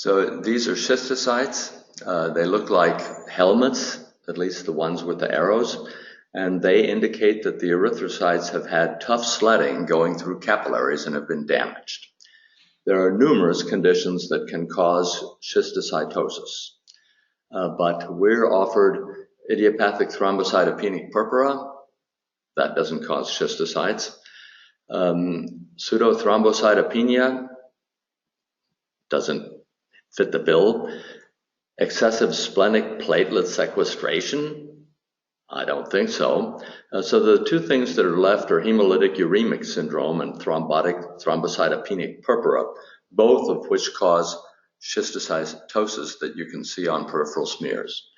So these are schistocytes. They look like helmets, at least the ones with the arrows, and they indicate that the erythrocytes have had tough sledding going through capillaries and have been damaged. There are numerous conditions that can cause schistocytosis, but we're offered idiopathic thrombocytopenic purpura. That doesn't cause schistocytes. Pseudothrombocytopenia doesn't fit the bill. Excessive splenic platelet sequestration? I don't think so. So the two things that are left are hemolytic uremic syndrome and thrombotic thrombocytopenic purpura, both of which cause schistocytosis that you can see on peripheral smears.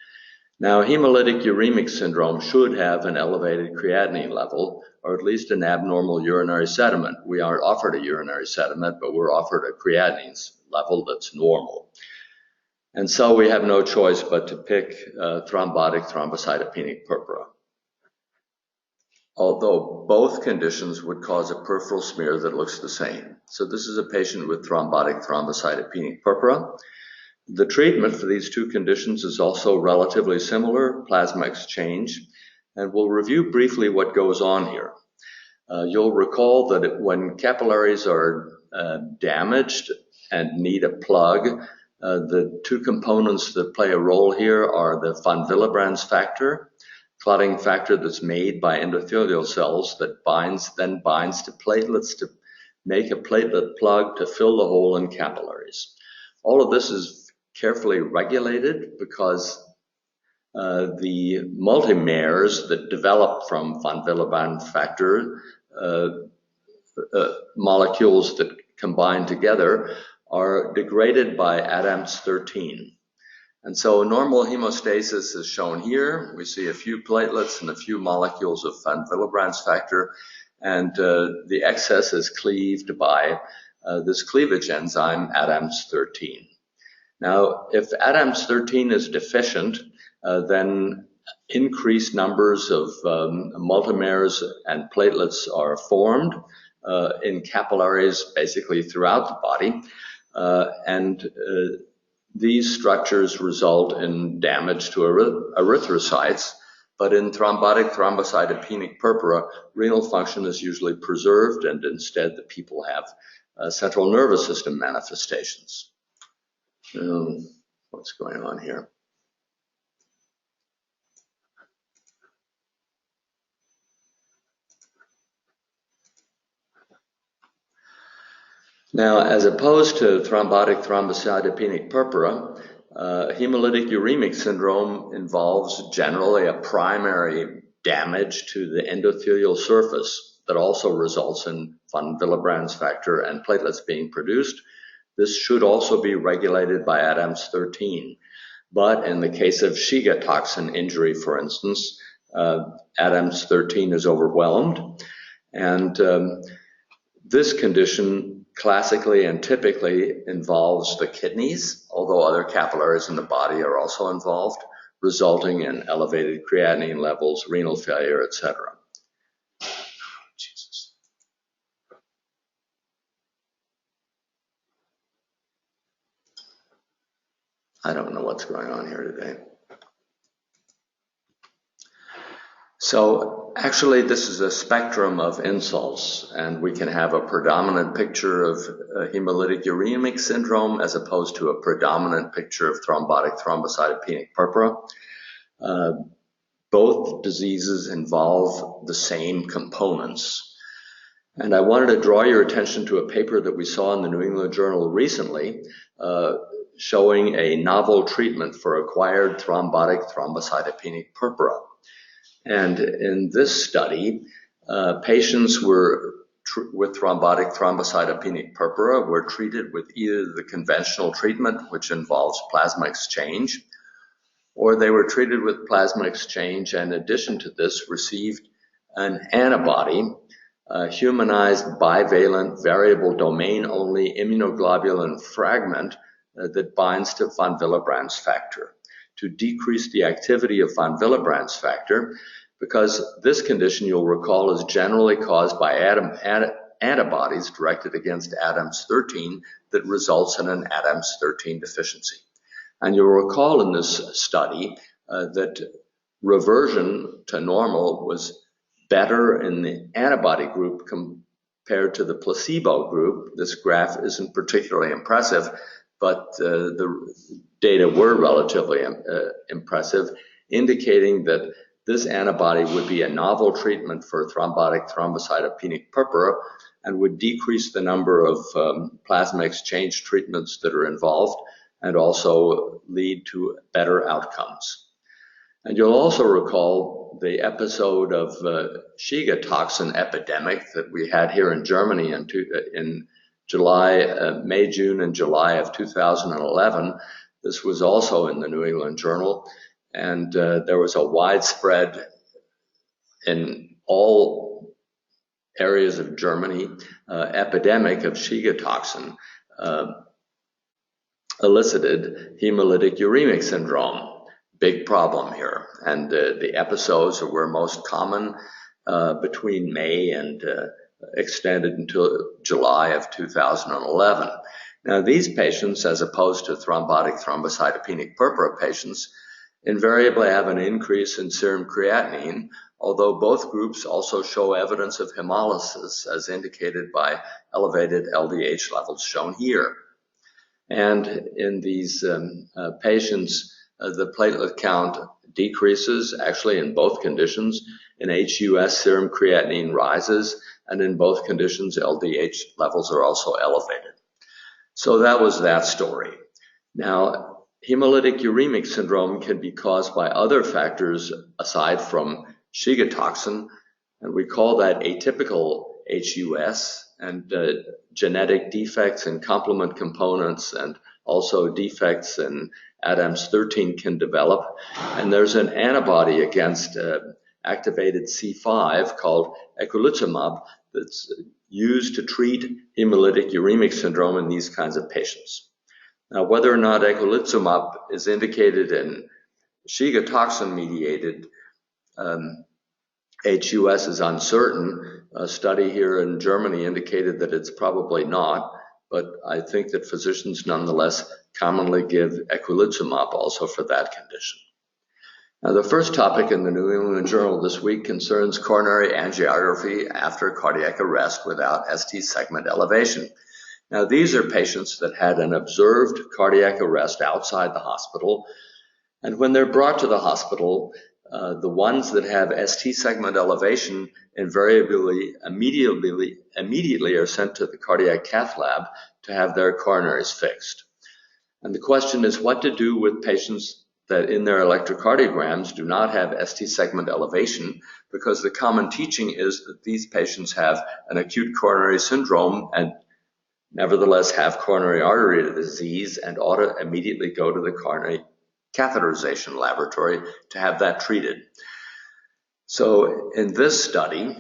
Now, hemolytic uremic syndrome should have an elevated creatinine level, or at least an abnormal urinary sediment. We aren't offered a urinary sediment, but we're offered a creatinine level that's normal. And so we have no choice but to pick thrombotic thrombocytopenic purpura. Although both conditions would cause a peripheral smear that looks the same. So this is a patient with thrombotic thrombocytopenic purpura. The treatment for these two conditions is also relatively similar, plasma exchange, and we'll review briefly what goes on here. You'll recall that when capillaries are damaged and need a plug, the two components that play a role here are the von Willebrand's factor, clotting factor that's made by endothelial cells that then binds to platelets to make a platelet plug to fill the hole in capillaries. All of this is carefully regulated because the multimers that develop from von Willebrand factor molecules that combine together are degraded by ADAMTS13. And so normal hemostasis is shown here. We see a few platelets and a few molecules of von Willebrand's factor, and the excess is cleaved by this cleavage enzyme, ADAMTS13. Now, if ADAMTS13 is deficient, then increased numbers of multimers and platelets are formed in capillaries basically throughout the body, and these structures result in damage to erythrocytes, but in thrombotic thrombocytopenic purpura, renal function is usually preserved, and instead the people have central nervous system manifestations. What's going on here? Now, as opposed to thrombotic thrombocytopenic purpura, hemolytic uremic syndrome involves generally a primary damage to the endothelial surface that also results in von Willebrand's factor and platelets being produced. This should also be regulated by ADAMTS13. But in the case of Shiga toxin injury, for instance, ADAMTS13 is overwhelmed. And this condition classically and typically involves the kidneys, although other capillaries in the body are also involved, resulting in elevated creatinine levels, renal failure, etc. Jesus. I don't know what's going on here today. So actually this is a spectrum of insults, and we can have a predominant picture of hemolytic uremic syndrome as opposed to a predominant picture of thrombotic thrombocytopenic purpura. Both diseases involve the same components. And I wanted to draw your attention to a paper that we saw in the New England Journal recently showing a novel treatment for acquired thrombotic thrombocytopenic purpura. And in this study, patients with thrombotic thrombocytopenic purpura were treated with either the conventional treatment, which involves plasma exchange, or they were treated with plasma exchange and in addition to this received an antibody, a humanized bivalent variable domain only immunoglobulin fragment that binds to von Willebrand's factor to decrease the activity of von Willebrand's factor, because this condition, you'll recall, is generally caused by antibodies directed against ADAMS13 that results in an ADAMS13 deficiency. And you'll recall in this study that reversion to normal was better in the antibody group compared to the placebo group. This graph isn't particularly impressive, but the data were relatively impressive, indicating that this antibody would be a novel treatment for thrombotic thrombocytopenic purpura and would decrease the number of plasma exchange treatments that are involved and also lead to better outcomes. And you'll also recall the episode of Shiga toxin epidemic that we had here in Germany in July, May, June, and July of 2011. This was also in the New England Journal, and there was a widespread in all areas of Germany epidemic of Shiga toxin elicited hemolytic uremic syndrome. Big problem here, and the episodes were most common between May and extended until July of 2011. Now, these patients, as opposed to thrombotic thrombocytopenic purpura patients, invariably have an increase in serum creatinine, although both groups also show evidence of hemolysis, as indicated by elevated LDH levels shown here. And in these patients, the platelet count decreases, actually in both conditions. In HUS, serum creatinine rises, and in both conditions, LDH levels are also elevated. So that was that story. Now, hemolytic uremic syndrome can be caused by other factors aside from Shiga toxin, and we call that atypical HUS, and genetic defects in complement components and also defects in ADAMS13 can develop. And there's an antibody against activated C5 called eculizumab that's used to treat hemolytic uremic syndrome in these kinds of patients. Now, whether or not eculizumab is indicated in Shiga toxin mediated HUS is uncertain. A study here in Germany indicated that it's probably not, but I think that physicians nonetheless commonly give eculizumab also for that condition. Now, the first topic in the New England Journal this week concerns coronary angiography after cardiac arrest without ST segment elevation. Now, these are patients that had an observed cardiac arrest outside the hospital, and when they're brought to the hospital, the ones that have ST segment elevation invariably immediately are sent to the cardiac cath lab to have their coronaries fixed. And the question is what to do with patients that in their electrocardiograms do not have ST segment elevation, because the common teaching is that these patients have an acute coronary syndrome and nevertheless have coronary artery disease and ought to immediately go to the coronary catheterization laboratory to have that treated. So in this study,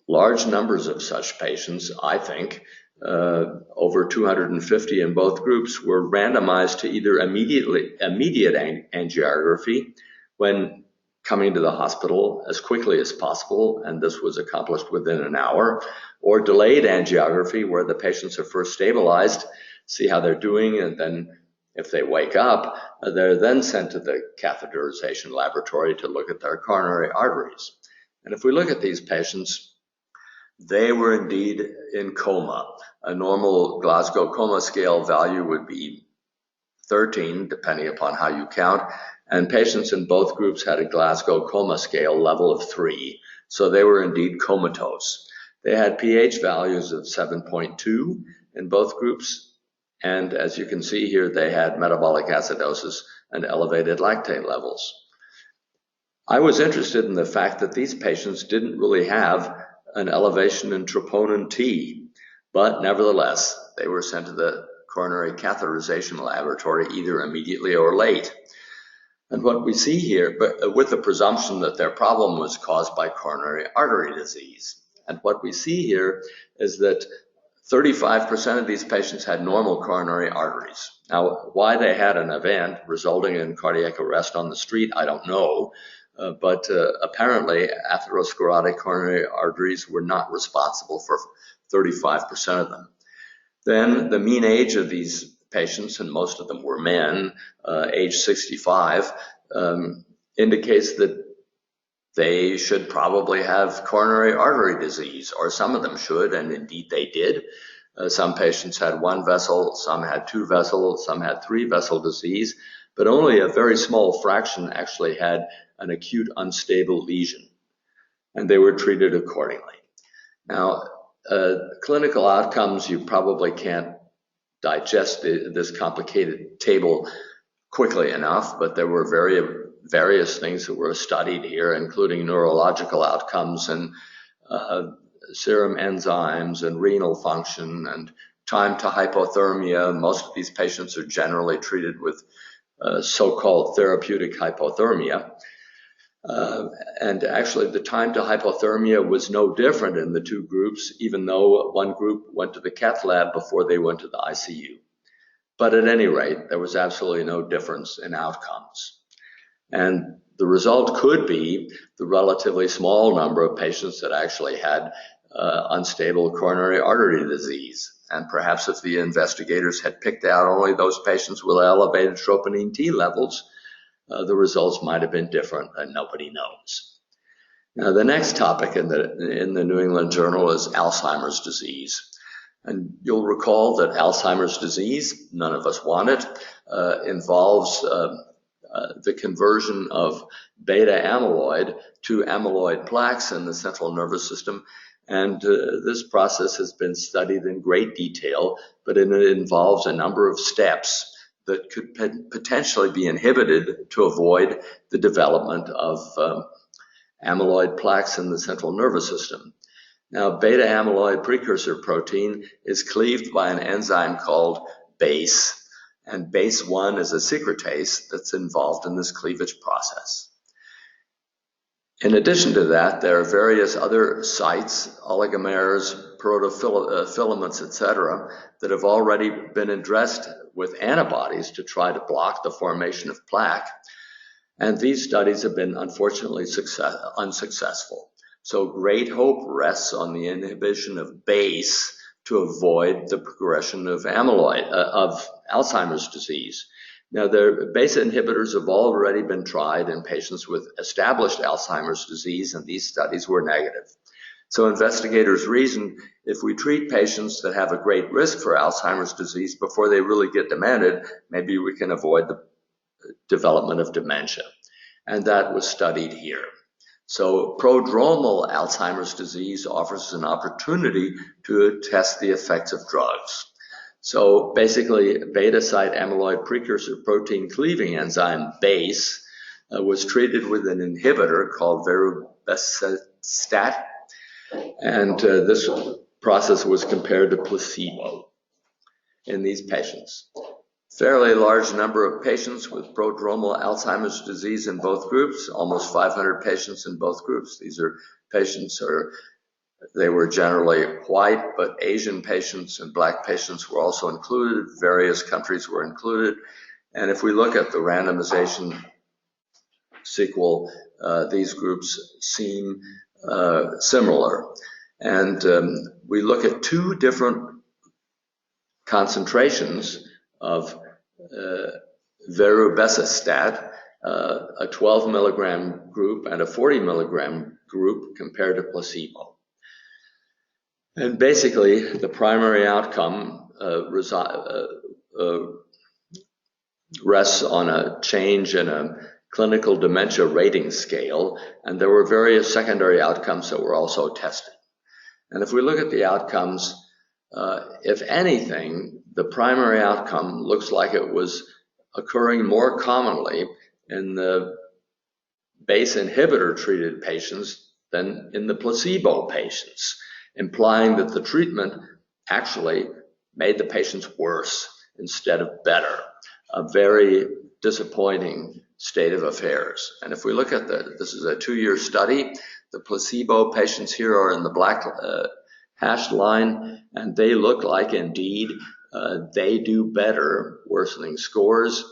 large numbers of such patients, I think, over 250 in both groups, were randomized to either immediate angiography when coming to the hospital as quickly as possible, and this was accomplished within an hour, or delayed angiography where the patients are first stabilized, see how they're doing, and then if they wake up, they're then sent to the catheterization laboratory to look at their coronary arteries. And if we look at these patients, they were indeed in coma. A normal Glasgow coma scale value would be 13, depending upon how you count, and patients in both groups had a Glasgow coma scale level of 3, so they were indeed comatose. They had pH values of 7.2 in both groups, and as you can see here, they had metabolic acidosis and elevated lactate levels. I was interested in the fact that these patients didn't really have an elevation in troponin T, but nevertheless, they were sent to the coronary catheterization laboratory either immediately or late. And what we see here, but with the presumption that their problem was caused by coronary artery disease. And what we see here is that 35% of these patients had normal coronary arteries. Now, why they had an event resulting in cardiac arrest on the street, I don't know. but apparently atherosclerotic coronary arteries were not responsible for 35% of them. Then the mean age of these patients, and most of them were men, age 65, indicates that they should probably have coronary artery disease, or some of them should, and indeed they did. Some patients had one vessel, some had two vessels, some had three vessel disease, but only a very small fraction actually had an acute unstable lesion, and they were treated accordingly. Now, clinical outcomes, you probably can't digest this complicated table quickly enough, but there were various things that were studied here, including neurological outcomes and serum enzymes and renal function and time to hypothermia. Most of these patients are generally treated with so-called therapeutic hypothermia. And actually the time to hypothermia was no different in the two groups, even though one group went to the cath lab before they went to the ICU. But at any rate, there was absolutely no difference in outcomes. And the result could be the relatively small number of patients that actually had unstable coronary artery disease. And perhaps if the investigators had picked out only those patients with elevated troponin T levels, the results might have been different, and nobody knows. Now, the next topic in the New England Journal is Alzheimer's disease. And you'll recall that Alzheimer's disease, none of us want it, involves the conversion of beta amyloid to amyloid plaques in the central nervous system. And this process has been studied in great detail, but it involves a number of steps that could potentially be inhibited to avoid the development of amyloid plaques in the central nervous system. Now, beta amyloid precursor protein is cleaved by an enzyme called BACE, and BACE1 is a secretase that's involved in this cleavage process. In addition to that, there are various other sites, oligomers, protofilaments, etc., that have already been addressed with antibodies to try to block the formation of plaque. And these studies have been unfortunately unsuccessful. So great hope rests on the inhibition of BACE to avoid the progression of Alzheimer's disease. Now, the BACE inhibitors have already been tried in patients with established Alzheimer's disease, and these studies were negative. So investigators reasoned if we treat patients that have a great risk for Alzheimer's disease before they really get demented, maybe we can avoid the development of dementia. And that was studied here. So prodromal Alzheimer's disease offers an opportunity to test the effects of drugs. So basically, beta site amyloid precursor protein cleaving enzyme BACE was treated with an inhibitor called verubicestat, and this process was compared to placebo in these patients. Fairly large number of patients with prodromal Alzheimer's disease in both groups, almost 500 patients in both groups. These are patients, they were generally white, but Asian patients and black patients were also included. Various countries were included. And if we look at the randomization sequel, these groups seem similar. And we look at two different concentrations of verubicestat, a 12 milligram group and a 40 milligram group compared to placebo. And basically, the primary outcome rests on a change in a Clinical Dementia Rating Scale, and there were various secondary outcomes that were also tested. And if we look at the outcomes, if anything, the primary outcome looks like it was occurring more commonly in the BACE inhibitor treated patients than in the placebo patients, implying that the treatment actually made the patients worse instead of better. A very disappointing state of affairs. And if we look at this is a 2-year study, the placebo patients here are in the black hashed line, and they look like indeed they do better, worsening scores.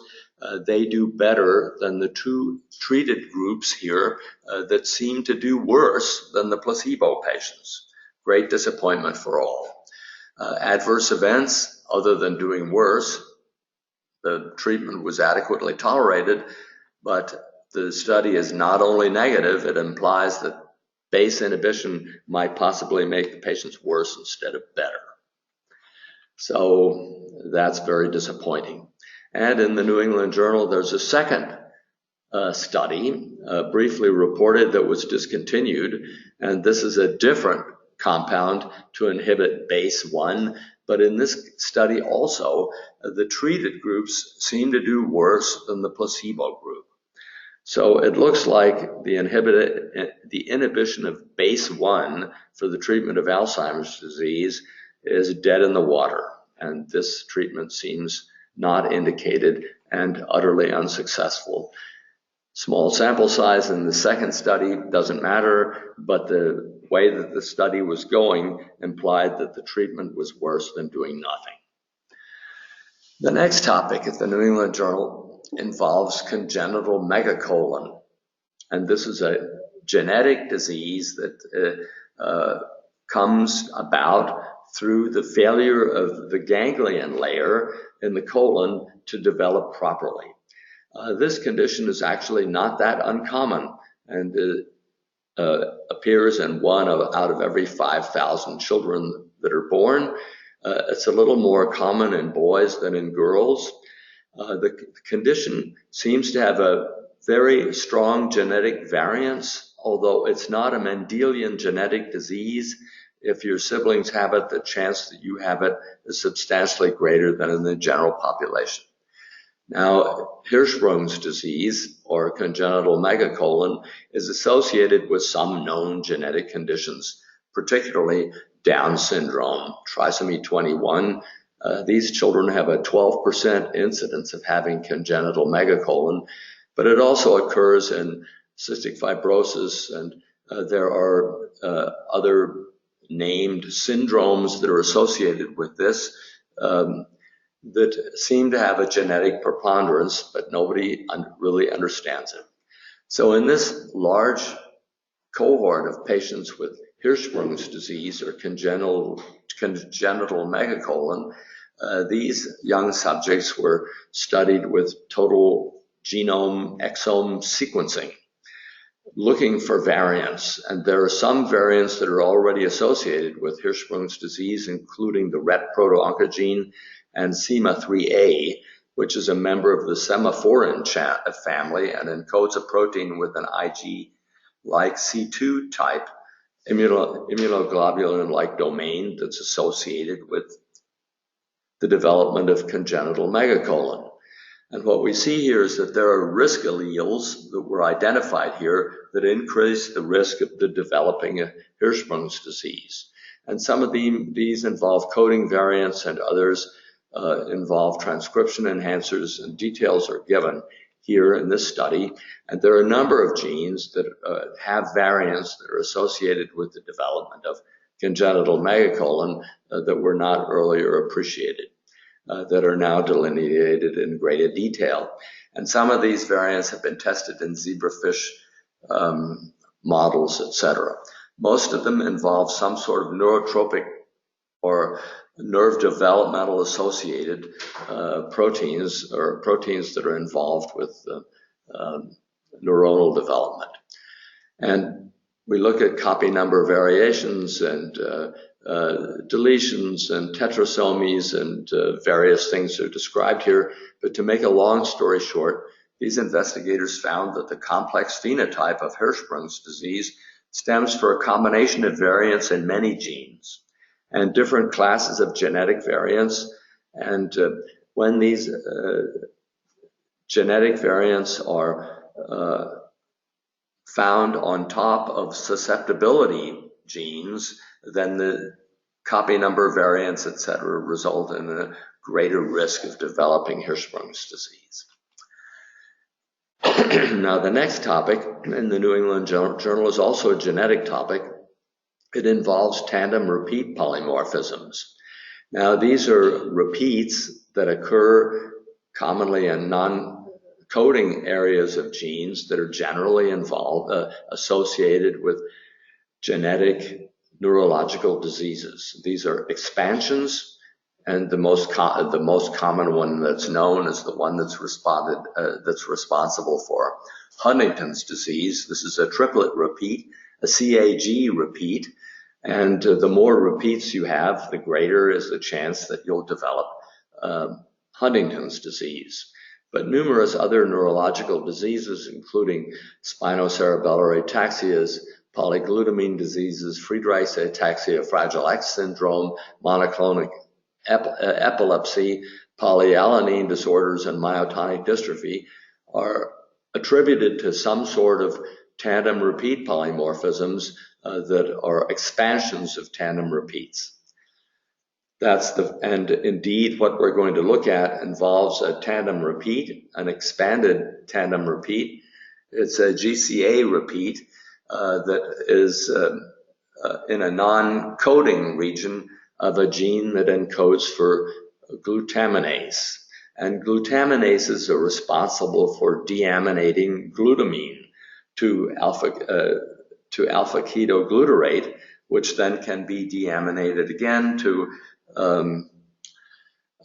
they do better than the two treated groups here that seem to do worse than the placebo patients. Great disappointment for all. Adverse events, other than doing worse, the treatment was adequately tolerated, but the study is not only negative, it implies that BACE inhibition might possibly make the patients worse instead of better. So that's very disappointing. And in the New England Journal, there's a second study briefly reported that was discontinued, and this is a different compound to inhibit BACE1, but in this study also, the treated groups seem to do worse than the placebo group. So it looks like the inhibition of BACE1 for the treatment of Alzheimer's disease is dead in the water, and this treatment seems not indicated and utterly unsuccessful. Small sample size in the second study doesn't matter, but the way that the study was going implied that the treatment was worse than doing nothing. The next topic at the New England Journal involves congenital megacolon, and this is a genetic disease that comes about through the failure of the ganglion layer in the colon to develop properly. This condition is actually not that uncommon and appears in one out of every 5,000 children that are born. It's a little more common in boys than in girls. The condition seems to have a very strong genetic variance, although it's not a Mendelian genetic disease. If your siblings have it, the chance that you have it is substantially greater than in the general population. Now, Hirschsprung's disease, or congenital megacolon, is associated with some known genetic conditions, particularly Down syndrome, trisomy 21. These children have a 12% incidence of having congenital megacolon, but it also occurs in cystic fibrosis, and there are other named syndromes that are associated with this that seem to have a genetic preponderance, but nobody really understands it. So in this large cohort of patients with Hirschsprung's disease or congenital megacolon, these young subjects were studied with total genome exome sequencing, looking for variants. And there are some variants that are already associated with Hirschsprung's disease, including the RET proto-oncogene and SEMA3A, which is a member of the semaphorin family and encodes a protein with an Ig-like C2 type immunoglobulin-like domain that's associated with the development of congenital megacolon. And what we see here is that there are risk alleles that were identified here that increase the risk of the developing a Hirschsprung's disease. And some of these involve coding variants, and others involve transcription enhancers, and details are given here in this study. And there are a number of genes that have variants that are associated with the development of congenital megacolon that were not earlier appreciated, that are now delineated in greater detail. And some of these variants have been tested in zebrafish models, etc. Most of them involve some sort of neurotropic or nerve developmental associated proteins, or proteins that are involved with neuronal development. And we look at copy number variations and deletions and tetrasomies, and various things are described here. But to make a long story short, these investigators found that the complex phenotype of Hirschsprung's disease stems from a combination of variants in many genes and different classes of genetic variants. And when these genetic variants are found on top of susceptibility genes, then the copy number variants, etc., result in a greater risk of developing Hirschsprung's disease. Now, the next topic in the New England Journal is also a genetic topic. It involves tandem repeat polymorphisms. Now, these are repeats that occur commonly in coding areas of genes that are generally associated with genetic neurological diseases. These are expansions, and the most common one that's known is the one that's responsible for Huntington's disease. This is a triplet repeat, a CAG repeat, and the more repeats you have, the greater is the chance that you'll develop Huntington's disease. But numerous other neurological diseases, including spinocerebellar ataxias, polyglutamine diseases, Friedreich's ataxia, Fragile X syndrome, monoclonic epilepsy, polyalanine disorders, and myotonic dystrophy, are attributed to some sort of tandem repeat polymorphisms that are expansions of tandem repeats. And indeed, what we're going to look at involves a tandem repeat, an expanded tandem repeat. It's a GCA repeat that is in a non-coding region of a gene that encodes for glutaminase. And glutaminases are responsible for deaminating glutamine to alpha-ketoglutarate, which then can be deaminated again to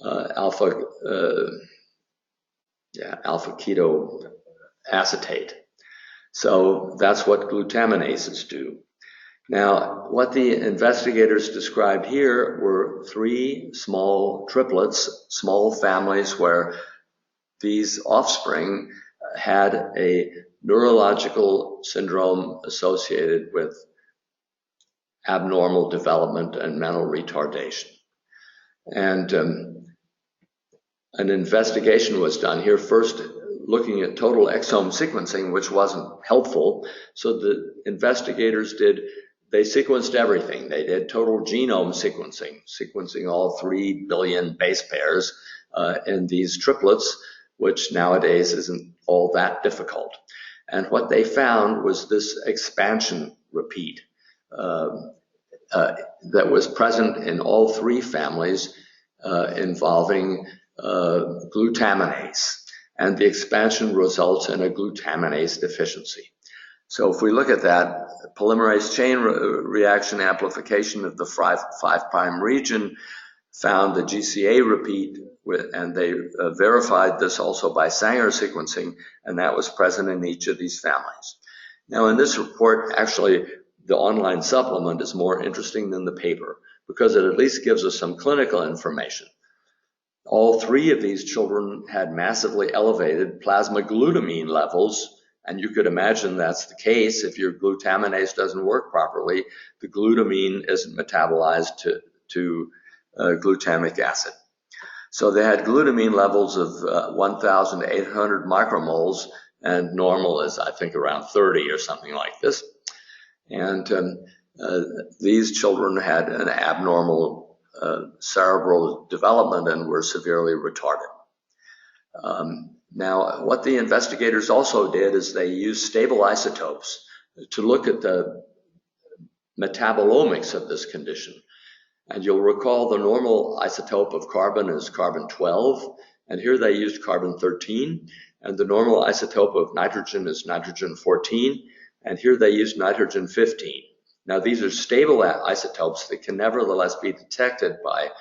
alpha-ketoacetate. So that's what glutaminases do. Now, what the investigators described here were 3 small triplets, small families where these offspring had a neurological syndrome associated with abnormal development and mental retardation. And an investigation was done here, first looking at total exome sequencing, which wasn't helpful. So the investigators they sequenced everything. They did total genome sequencing all 3 billion base pairs in these triplets, which nowadays isn't all that difficult. And what they found was this expansion repeat that was present in all 3 families involving glutaminase. And the expansion results in a glutaminase deficiency. So if we look at that, polymerase chain reaction amplification of the 5' region found the GCA repeat, and they verified this also by Sanger sequencing, and that was present in each of these families. Now in this report, actually, the online supplement is more interesting than the paper because it at least gives us some clinical information. All 3 of these children had massively elevated plasma glutamine levels, and you could imagine that's the case if your glutaminase doesn't work properly. The glutamine isn't metabolized to glutamic acid. So they had glutamine levels of 1,800 micromoles, and normal is, I think, around 30 or something like this. And these children had an abnormal cerebral development and were severely retarded. Now, what the investigators also did is they used stable isotopes to look at the metabolomics of this condition. And you'll recall the normal isotope of carbon is carbon-12, and here they used carbon-13, and the normal isotope of nitrogen is nitrogen-14, and here they used nitrogen-15. Now, these are stable isotopes that can nevertheless be detected by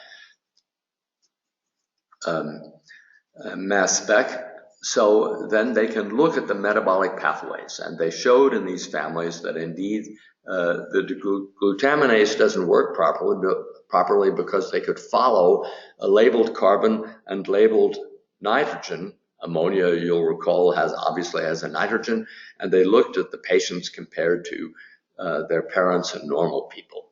mass spec. So then they can look at the metabolic pathways, and they showed in these families that indeed the glutaminase doesn't work properly because they could follow a labeled carbon and labeled nitrogen. Ammonia, you'll recall, obviously has a nitrogen, and they looked at the patients compared to their parents and normal people.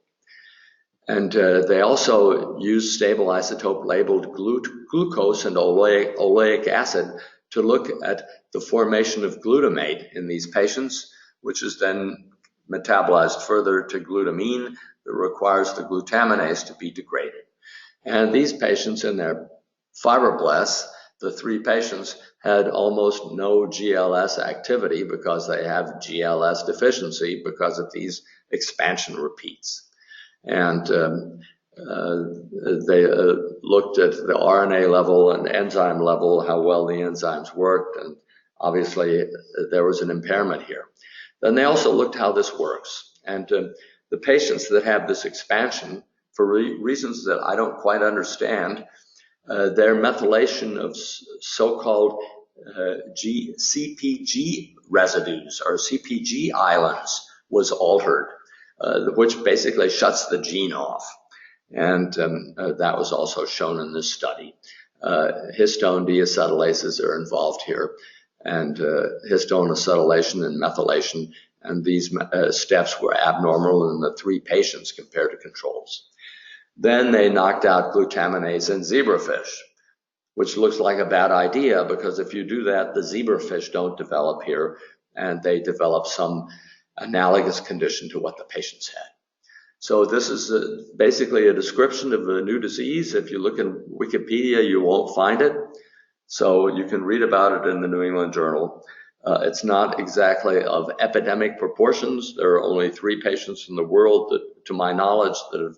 And they also used stable isotope labeled glucose and oleic acid to look at the formation of glutamate in these patients, which is then metabolized further to glutamine that requires the glutaminase to be degraded. And these patients in their fibroblasts, the 3 patients, had almost no GLS activity because they have GLS deficiency because of these expansion repeats. And they looked at the RNA level and enzyme level, how well the enzymes worked, and obviously there was an impairment here. Then they also looked how this works. And the patients that have this expansion, for reasons that I don't quite understand, their methylation of so-called CpG residues or CpG islands was altered, which basically shuts the gene off. And that was also shown in this study. Histone deacetylases are involved here, and histone acetylation and methylation, and these steps were abnormal in the 3 patients compared to controls. Then they knocked out glutaminase in zebrafish, which looks like a bad idea, because if you do that, the zebrafish don't develop here, and they develop some analogous condition to what the patients had. So this is basically a description of a new disease. If you look in Wikipedia, you won't find it. So you can read about it in the New England Journal. It's not exactly of epidemic proportions. There are only 3 patients in the world that, to my knowledge, that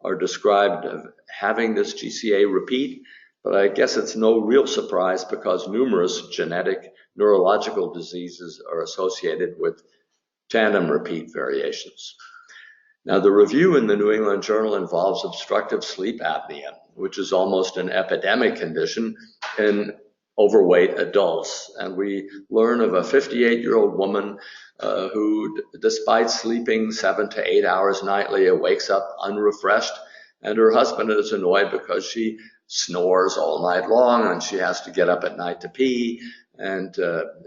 are described of having this GCA repeat. But I guess it's no real surprise, because numerous genetic neurological diseases are associated with tandem repeat variations. Now, the review in the New England Journal involves obstructive sleep apnea, which is almost an epidemic condition in overweight adults. And we learn of a 58-year-old woman who, despite sleeping 7 to 8 hours nightly, wakes up unrefreshed, and her husband is annoyed because she snores all night long and she has to get up at night to pee, and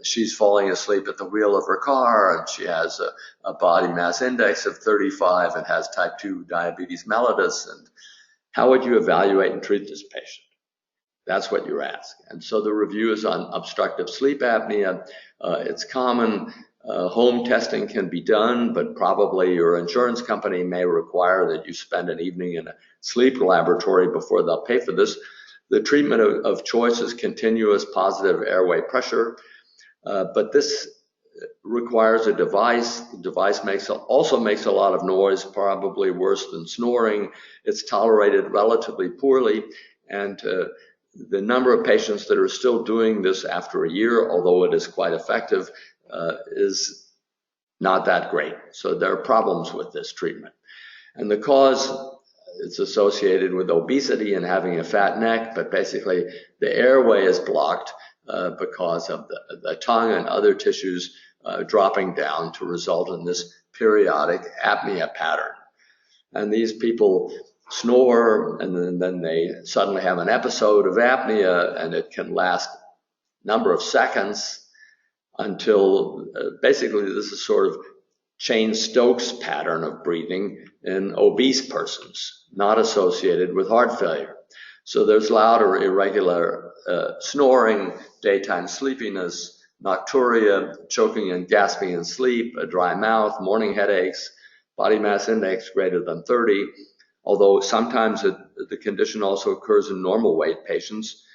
she's falling asleep at the wheel of her car, and she has a body mass index of 35 and has type 2 diabetes mellitus. And how would you evaluate and treat this patient? That's what you ask. And so the review is on obstructive sleep apnea. It's common. Home testing can be done, but probably your insurance company may require that you spend an evening in a sleep laboratory before they'll pay for this. The treatment of choice is continuous positive airway pressure, but this requires a device. The device also makes a lot of noise, probably worse than snoring. It's tolerated relatively poorly, and the number of patients that are still doing this after a year, although it is quite effective, is not that great. So there are problems with this treatment. And the cause, it's associated with obesity and having a fat neck, but basically the airway is blocked because of the tongue and other tissues dropping down to result in this periodic apnea pattern. And these people snore, and then they suddenly have an episode of apnea, and it can last a number of seconds until basically this is sort of Cheyne-Stokes pattern of breathing in obese persons, not associated with heart failure. So there's loud or irregular snoring, daytime sleepiness, nocturia, choking and gasping in sleep, a dry mouth, morning headaches, body mass index greater than 30, although sometimes the condition also occurs in normal weight patients,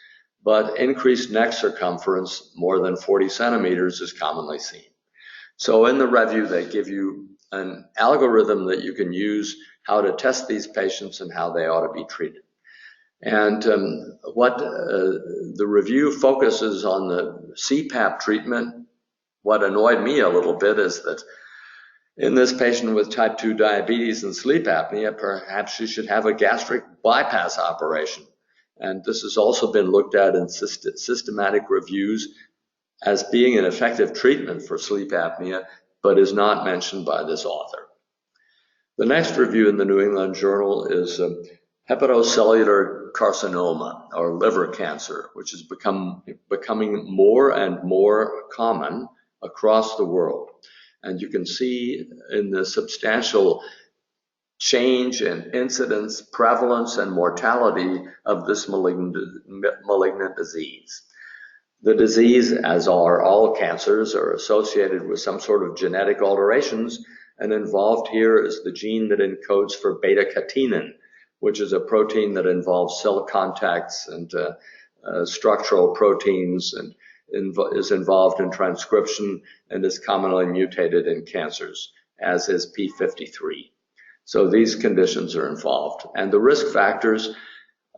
but increased neck circumference more than 40 centimeters is commonly seen. So in the review, they give you an algorithm that you can use how to test these patients and how they ought to be treated. And what the review focuses on the CPAP treatment. What annoyed me a little bit is that in this patient with type 2 diabetes and sleep apnea, perhaps she should have a gastric bypass operation. And this has also been looked at in systematic reviews as being an effective treatment for sleep apnea, but is not mentioned by this author. The next review in the New England Journal is hepatocellular carcinoma, or liver cancer, which is becoming more and more common across the world. And you can see in the substantial change in incidence, prevalence, and mortality of this malignant disease. The disease, as are all cancers, are associated with some sort of genetic alterations, and involved here is the gene that encodes for beta-catenin, which is a protein that involves cell contacts and structural proteins, and is involved in transcription and is commonly mutated in cancers, as is p53. So these conditions are involved. And the risk factors,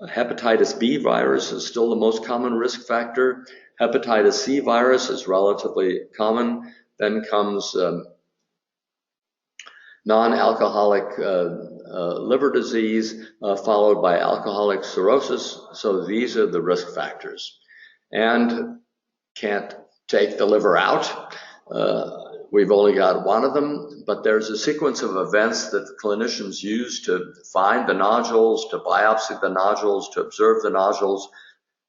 hepatitis B virus is still the most common risk factor. Hepatitis C virus is relatively common. Then comes non-alcoholic liver disease, followed by alcoholic cirrhosis. So these are the risk factors. And can't take the liver out. We've only got one of them, but there's a sequence of events that clinicians use to find the nodules, to biopsy the nodules, to observe the nodules,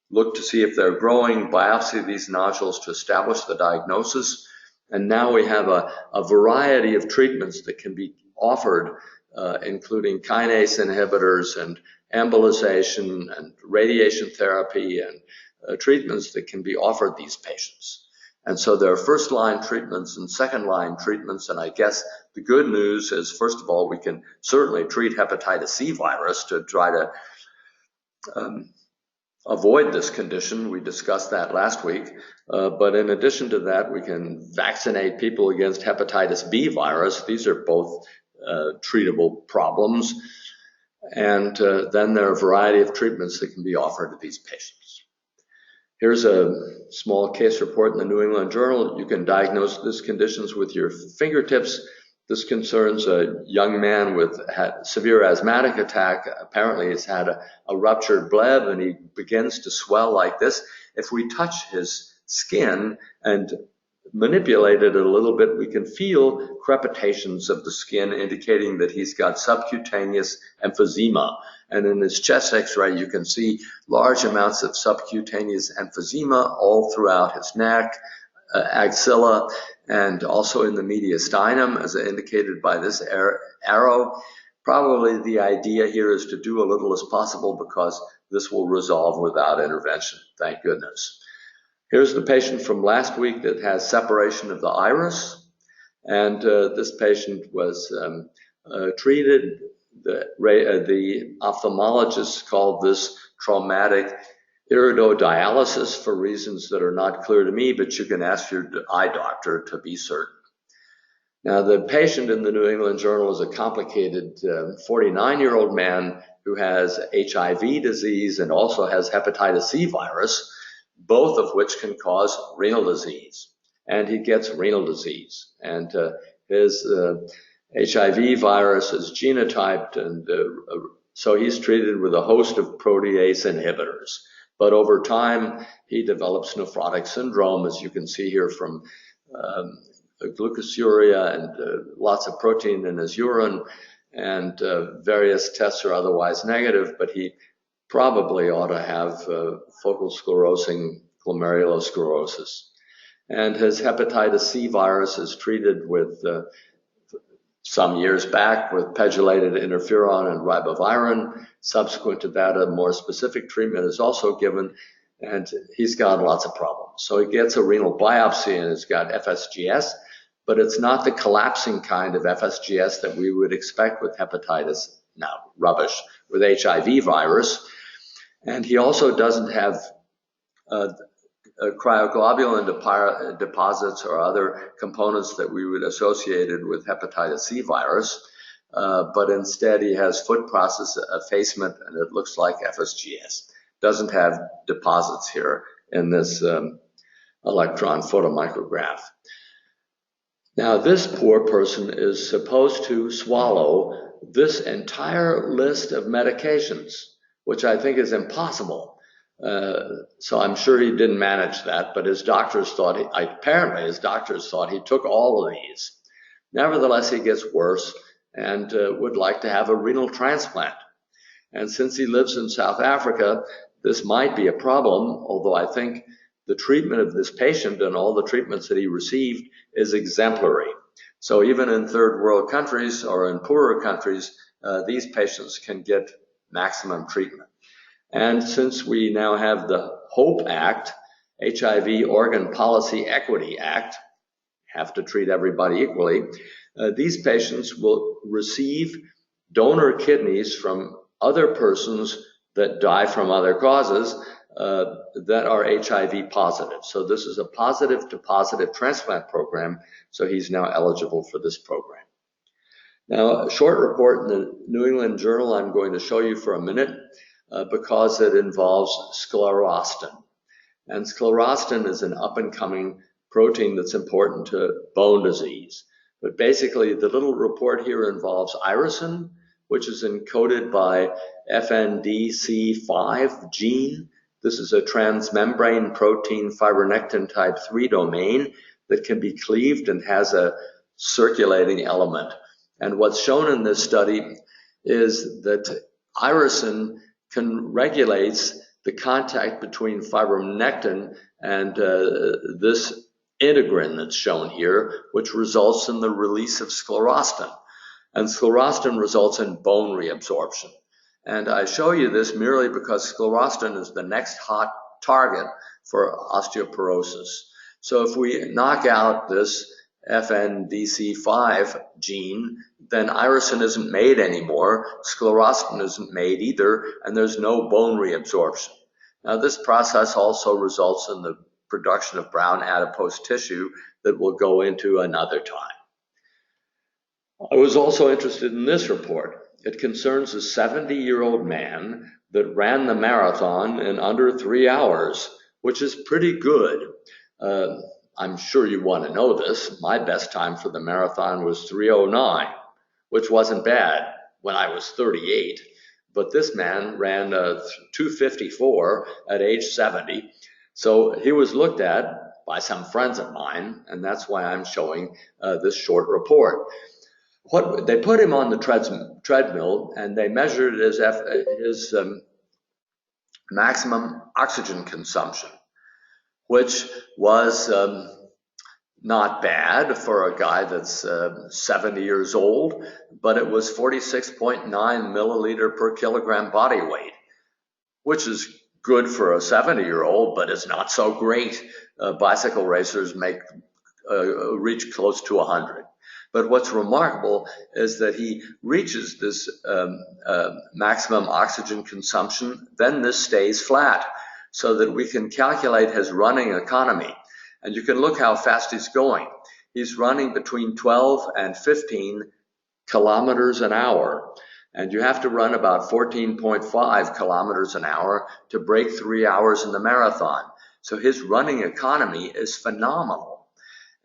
look to see if they're growing, biopsy these nodules to establish the diagnosis. And now we have a variety of treatments that can be offered, including kinase inhibitors and embolization and radiation therapy and treatments that can be offered these patients. And so there are first-line treatments and second-line treatments, and I guess the good news is, first of all, we can certainly treat hepatitis C virus to try to avoid this condition. We discussed that last week. But in addition to that, we can vaccinate people against hepatitis B virus. These are both treatable problems. And then there are a variety of treatments that can be offered to these patients. Here's a small case report in the New England Journal. You can diagnose these conditions with your fingertips. This concerns a young man with severe asthmatic attack. Apparently he's had a ruptured bleb and he begins to swell like this. If we touch his skin and manipulate it a little bit, we can feel crepitations of the skin indicating that he's got subcutaneous emphysema. And in his chest x-ray, you can see large amounts of subcutaneous emphysema all throughout his neck, axilla, and also in the mediastinum, as indicated by this arrow. Probably the idea here is to do a little as possible because this will resolve without intervention, thank goodness. Here's the patient from last week that has separation of the iris, and this patient was treated. The ophthalmologist called this traumatic iridodialysis for reasons that are not clear to me, but you can ask your eye doctor to be certain. Now, the patient in the New England Journal is a complicated 49-year-old man who has HIV disease and also has hepatitis C virus, both of which can cause renal disease. And he gets renal disease. And his HIV virus is genotyped, and so he's treated with a host of protease inhibitors. But over time, he develops nephrotic syndrome, as you can see here from glucosuria and lots of protein in his urine, and various tests are otherwise negative, but he probably ought to have focal sclerosing glomerulosclerosis. And his hepatitis C virus is treated with some years back with pegylated interferon and ribavirin. Subsequent to that, a more specific treatment is also given, and he's got lots of problems. So he gets a renal biopsy and he's got FSGS, but it's not the collapsing kind of FSGS that we would expect with hepatitis, now rubbish, with HIV virus. And he also doesn't have cryoglobulin deposits or other components that we would associate with hepatitis C virus, but instead he has foot process effacement and it looks like FSGS. Doesn't have deposits here in this electron photomicrograph. Now this poor person is supposed to swallow this entire list of medications, which I think is impossible. So I'm sure he didn't manage that, but his doctors thought, apparently his doctors thought he took all of these. Nevertheless, he gets worse and would like to have a renal transplant. And since he lives in South Africa, this might be a problem, although I think the treatment of this patient and all the treatments that he received is exemplary. So even in third world countries or in poorer countries, these patients can get maximum treatment. And since we now have the HOPE Act, HIV Organ Policy Equity Act, have to treat everybody equally, these patients will receive donor kidneys from other persons that die from other causes that are HIV positive. So this is a positive to positive transplant program, so he's now eligible for this program. Now, a short report in the New England Journal I'm going to show you for a minute, because it involves sclerostin. And sclerostin is an up-and-coming protein that's important to bone disease. But basically, the little report here involves irisin, which is encoded by FNDC5 gene. This is a transmembrane protein fibronectin type 3 domain that can be cleaved and has a circulating element. And what's shown in this study is that irisin regulates the contact between fibronectin and this integrin that's shown here, which results in the release of sclerostin. And sclerostin results in bone reabsorption. And I show you this merely because sclerostin is the next hot target for osteoporosis. So if we knock out this FNDC5 gene, then irisin isn't made anymore, sclerostin isn't made either, and there's no bone reabsorption. Now, this process also results in the production of brown adipose tissue that we'll go into another time. I was also interested in this report. It concerns a 70-year-old man that ran the marathon in under 3 hours, which is pretty good. I'm sure you want to know this. My best time for the marathon was 3:09, which wasn't bad when I was 38. But this man ran 2:54 at age 70. So he was looked at by some friends of mine, and that's why I'm showing this short report. They put him on the treadmill, and they measured his maximum oxygen consumption, which was not bad for a guy that's 70 years old, but it was 46.9 milliliter per kilogram body weight, which is good for a 70-year-old, but it's not so great. Bicycle racers reach close to 100. But what's remarkable is that he reaches this maximum oxygen consumption, then this stays flat, so that we can calculate his running economy. And you can look how fast he's going. He's running between 12 and 15 kilometers an hour. And you have to run about 14.5 kilometers an hour to break 3 hours in the marathon. So his running economy is phenomenal.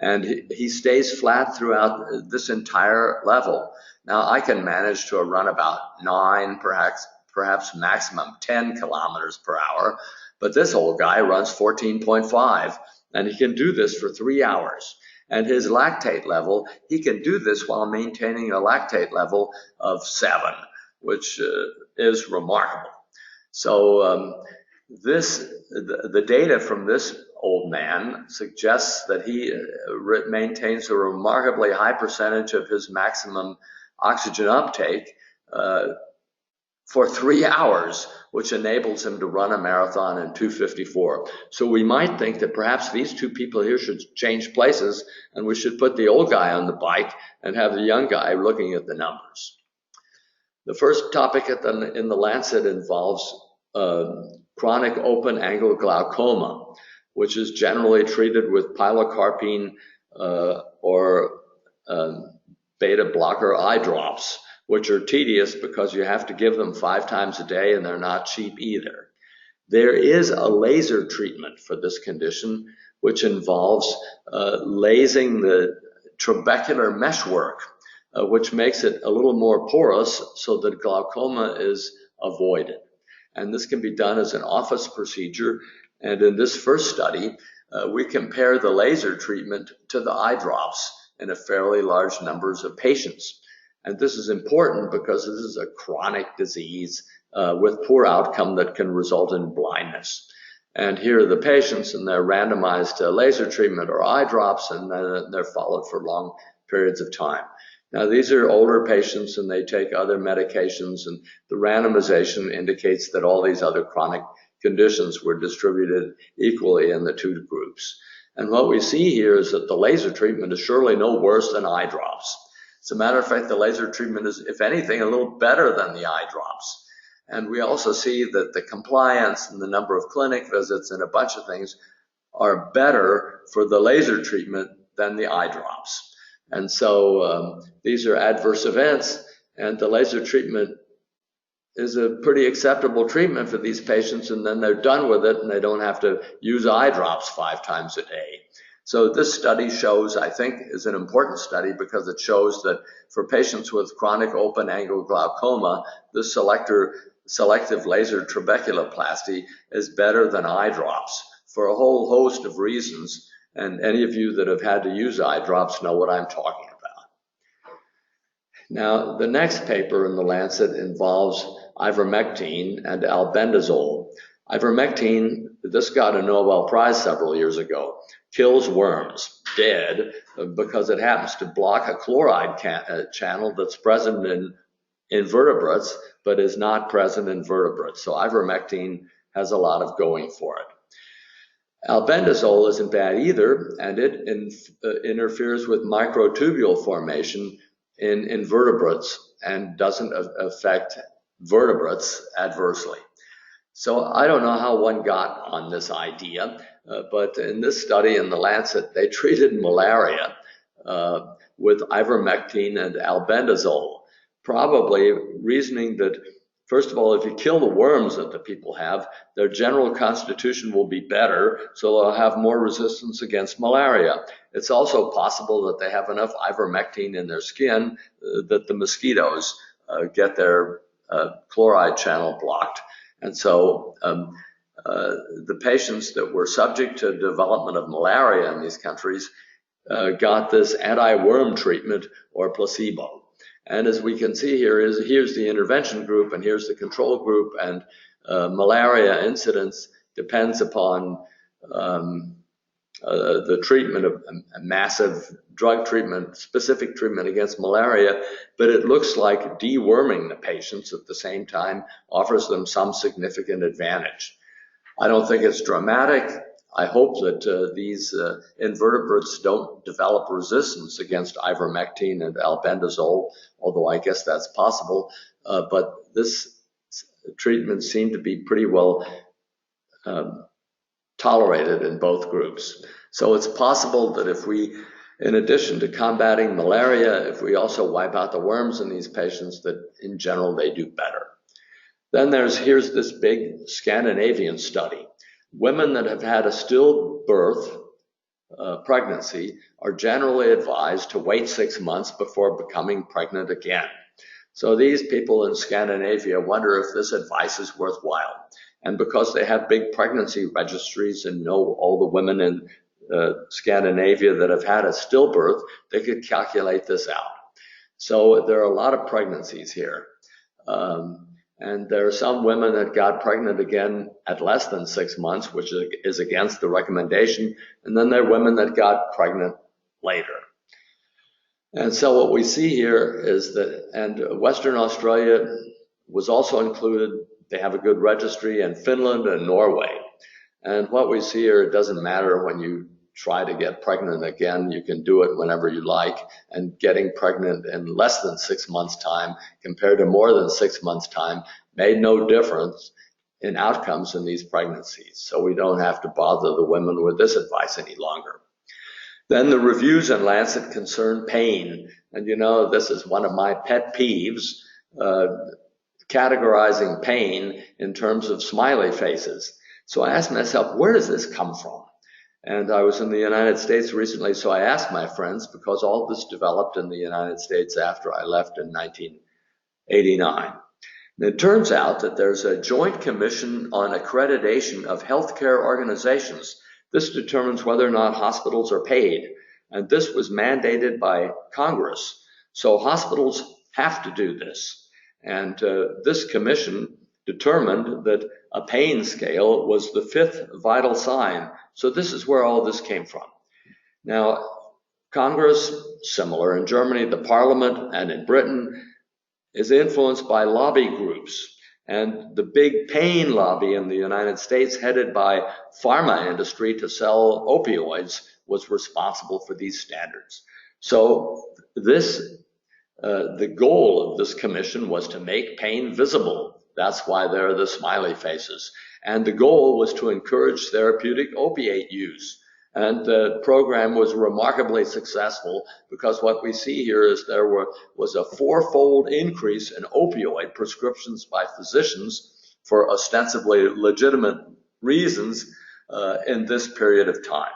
And he stays flat throughout this entire level. Now, I can manage to run about 9, perhaps maximum 10 kilometers per hour. But this old guy runs 14.5. And he can do this for 3 hours. And his lactate level, he can do this while maintaining a lactate level of 7, which is remarkable. So the data from this old man suggests that he maintains a remarkably high percentage of his maximum oxygen uptake for 3 hours, which enables him to run a marathon in 2:54. So we might think that perhaps these two people here should change places, and we should put the old guy on the bike and have the young guy looking at the numbers. The first topic in the Lancet involves chronic open-angle glaucoma, which is generally treated with pilocarpine or beta blocker eye drops, which are tedious because you have to give them 5 times a day, and they're not cheap either. There is a laser treatment for this condition, which involves lasing the trabecular meshwork, which makes it a little more porous so that glaucoma is avoided. And this can be done as an office procedure. And in this first study, we compare the laser treatment to the eye drops in a fairly large numbers of patients. And this is important because this is a chronic disease with poor outcome that can result in blindness. And here are the patients, and they're randomized to laser treatment or eye drops, and then they're followed for long periods of time. Now, these are older patients, and they take other medications, and the randomization indicates that all these other chronic conditions were distributed equally in the two groups. And what we see here is that the laser treatment is surely no worse than eye drops. As a matter of fact, the laser treatment is, if anything, a little better than the eye drops. And we also see that the compliance and the number of clinic visits and a bunch of things are better for the laser treatment than the eye drops. And so these are adverse events, and the laser treatment is a pretty acceptable treatment for these patients, and then they're done with it and they don't have to use eye drops 5 times a day. So this study shows, I think, is an important study because it shows that for patients with chronic open-angle glaucoma, the selective laser trabeculoplasty is better than eye drops for a whole host of reasons. And any of you that have had to use eye drops know what I'm talking about. Now, the next paper in the Lancet involves ivermectin and albendazole. Ivermectin, this got a Nobel Prize several years ago, kills worms dead because it happens to block a chloride channel that's present in invertebrates but is not present in vertebrates. So ivermectin has a lot of going for it. Albendazole isn't bad either, and it interferes with microtubule formation in invertebrates and doesn't affect vertebrates adversely. So I don't know how one got on this idea, but in this study in the Lancet, they treated malaria with ivermectin and albendazole, probably reasoning that, first of all, if you kill the worms that the people have, their general constitution will be better, so they'll have more resistance against malaria. It's also possible that they have enough ivermectin in their skin that the mosquitoes get their chloride channel blocked. And so the patients that were subject to development of malaria in these countries got this anti-worm treatment or placebo. And as we can see here, here's the intervention group and here's the control group, and malaria incidence depends upon the treatment of a massive drug treatment, specific treatment against malaria, but it looks like deworming the patients at the same time offers them some significant advantage. I don't think it's dramatic. I hope that these invertebrates don't develop resistance against ivermectin and albendazole, although I guess that's possible. But this treatment seemed to be pretty well tolerated in both groups. So it's possible that if we, in addition to combating malaria, if we also wipe out the worms in these patients, that in general they do better. Then here's this big Scandinavian study. Women that have had a stillbirth pregnancy are generally advised to wait 6 months before becoming pregnant again. So these people in Scandinavia wonder if this advice is worthwhile. And because they have big pregnancy registries and know all the women in Scandinavia that have had a stillbirth, they could calculate this out. So there are a lot of pregnancies here. And there are some women that got pregnant again at less than 6 months, which is against the recommendation. And then there are women that got pregnant later. And so what we see here is that, and Western Australia was also included. They have a good registry, and Finland and Norway. And what we see here, it doesn't matter when you try to get pregnant again, you can do it whenever you like, and getting pregnant in less than 6 months' time compared to more than 6 months' time made no difference in outcomes in these pregnancies. So we don't have to bother the women with this advice any longer. Then the reviews in Lancet concern pain. And you know, this is one of my pet peeves, categorizing pain in terms of smiley faces. So I asked myself, where does this come from? And I was in the United States recently, so I asked my friends, because all this developed in the United States after I left in 1989. And it turns out that there's a joint commission on accreditation of healthcare organizations. This determines whether or not hospitals are paid. And this was mandated by Congress. So hospitals have to do this. And this commission determined that a pain scale was the 5th vital sign. So this is where all this came from. Now, Congress, similar in Germany, the Parliament, and in Britain, is influenced by lobby groups. And the big pain lobby in the United States, headed by pharma industry to sell opioids, was responsible for these standards. So the goal of this commission was to make pain visible. That's why there are the smiley faces. And the goal was to encourage therapeutic opiate use. And the program was remarkably successful because what we see here is there was a fourfold increase in opioid prescriptions by physicians for ostensibly legitimate reasons in this period of time.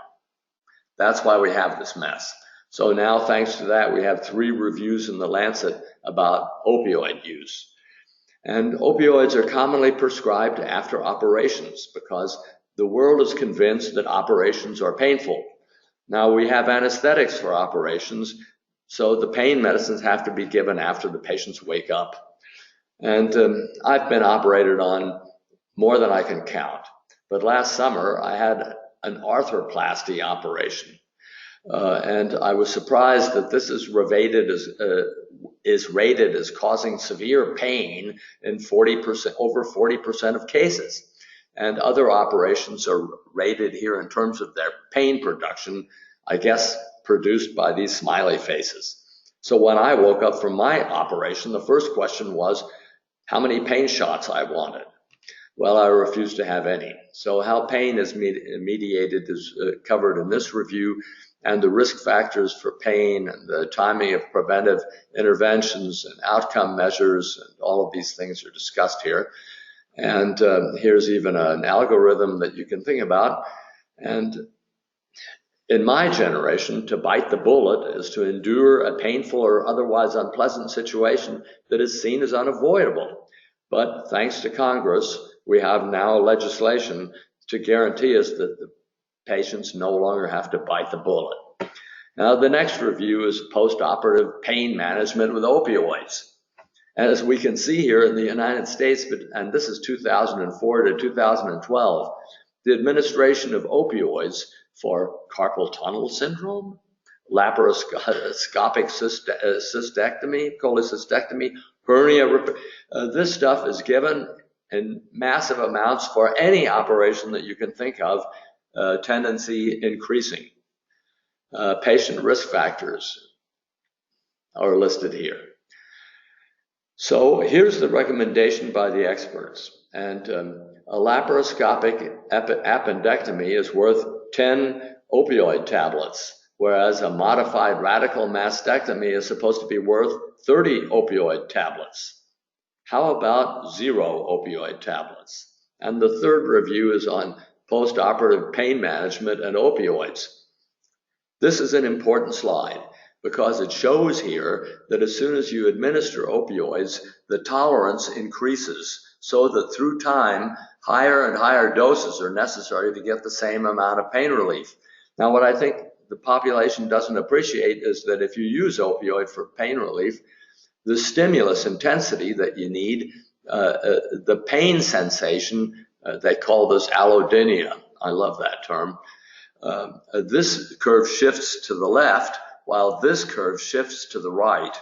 That's why we have this mess. So now, thanks to that, we have 3 reviews in the Lancet about opioid use. And opioids are commonly prescribed after operations because the world is convinced that operations are painful. Now, we have anesthetics for operations, so the pain medicines have to be given after the patients wake up. And I've been operated on more than I can count. But last summer, I had an arthroplasty operation. And I was surprised that this is rated as causing severe pain in over 40% of cases. And other operations are rated here in terms of their pain production, I guess produced by these smiley faces. So when I woke up from my operation, the first question was how many pain shots I wanted. Well, I refused to have any. So how pain is mediated is covered in this review, and the risk factors for pain and the timing of preventive interventions and outcome measures and all of these things are discussed here. And here's even an algorithm that you can think about. And in my generation, to bite the bullet is to endure a painful or otherwise unpleasant situation that is seen as unavoidable. But thanks to Congress, we have now legislation to guarantee us that the patients no longer have to bite the bullet. Now, the next review is post-operative pain management with opioids. And as we can see here in the United States, and this is 2004 to 2012, the administration of opioids for carpal tunnel syndrome, laparoscopic cystectomy, cholecystectomy, hernia, this stuff is given in massive amounts for any operation that you can think of, tendency increasing. Patient risk factors are listed here. So here's the recommendation by the experts. And a laparoscopic appendectomy is worth 10 opioid tablets, whereas a modified radical mastectomy is supposed to be worth 30 opioid tablets. How about 0 opioid tablets? And the third review is on post-operative pain management and opioids. This is an important slide because it shows here that as soon as you administer opioids, the tolerance increases so that through time, higher and higher doses are necessary to get the same amount of pain relief. Now, what I think the population doesn't appreciate is that if you use opioid for pain relief, the stimulus intensity that you need, the pain sensation, they call this allodynia. I love that term. This curve shifts to the left, while this curve shifts to the right,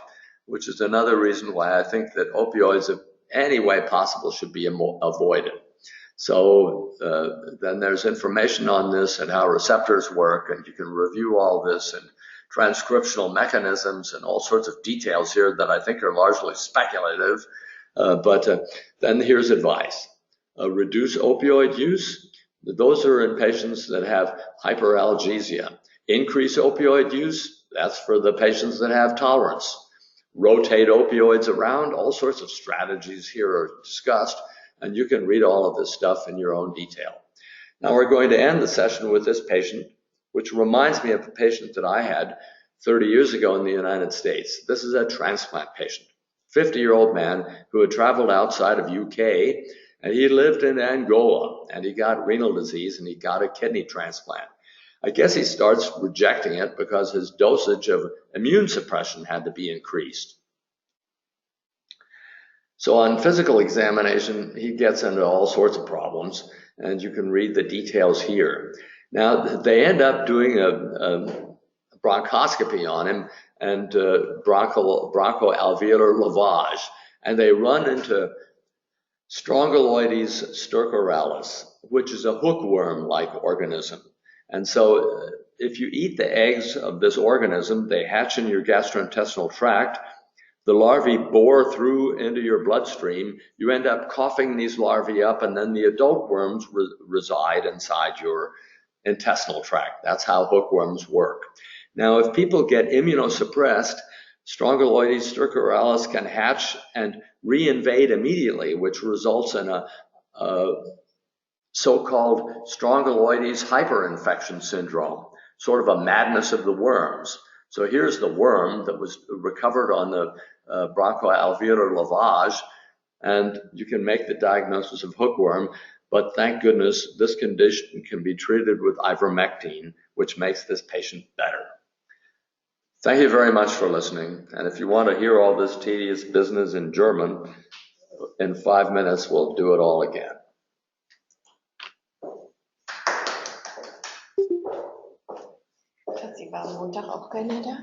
which is another reason why I think that opioids, in any way possible, should be avoided. So then there's information on this and how receptors work, and you can review all this and transcriptional mechanisms and all sorts of details here that I think are largely speculative. But then here's advice. Reduce opioid use. Those are in patients that have hyperalgesia. Increase opioid use. That's for the patients that have tolerance. Rotate opioids around. All sorts of strategies here are discussed, and you can read all of this stuff in your own detail. Now we're going to end the session with this patient, which reminds me of a patient that I had 30 years ago in the United States. This is a transplant patient, 50-year-old man who had traveled outside of UK, and he lived in Angola, and he got renal disease, and he got a kidney transplant. I guess he starts rejecting it because his dosage of immune suppression had to be increased. So on physical examination, he gets into all sorts of problems, and you can read the details here. Now, they end up doing a bronchoscopy on him and bronchoalveolar lavage, and they run into Strongyloides stercoralis, which is a hookworm-like organism. And so if you eat the eggs of this organism, they hatch in your gastrointestinal tract. The larvae bore through into your bloodstream. You end up coughing these larvae up, and then the adult worms reside inside your intestinal tract. That's how hookworms work. Now, if people get immunosuppressed, Strongyloides stercoralis can hatch and reinvade immediately, which results in a so-called Strongyloides hyperinfection syndrome, sort of a madness of the worms. So here's the worm that was recovered on the bronchoalveolar lavage, and you can make the diagnosis of hookworm, but thank goodness this condition can be treated with ivermectin, which makes this patient better. Thank you very much for listening, and if you want to hear all this tedious business in German, in 5 minutes we'll do it all again. Sie war Montag auch keiner da?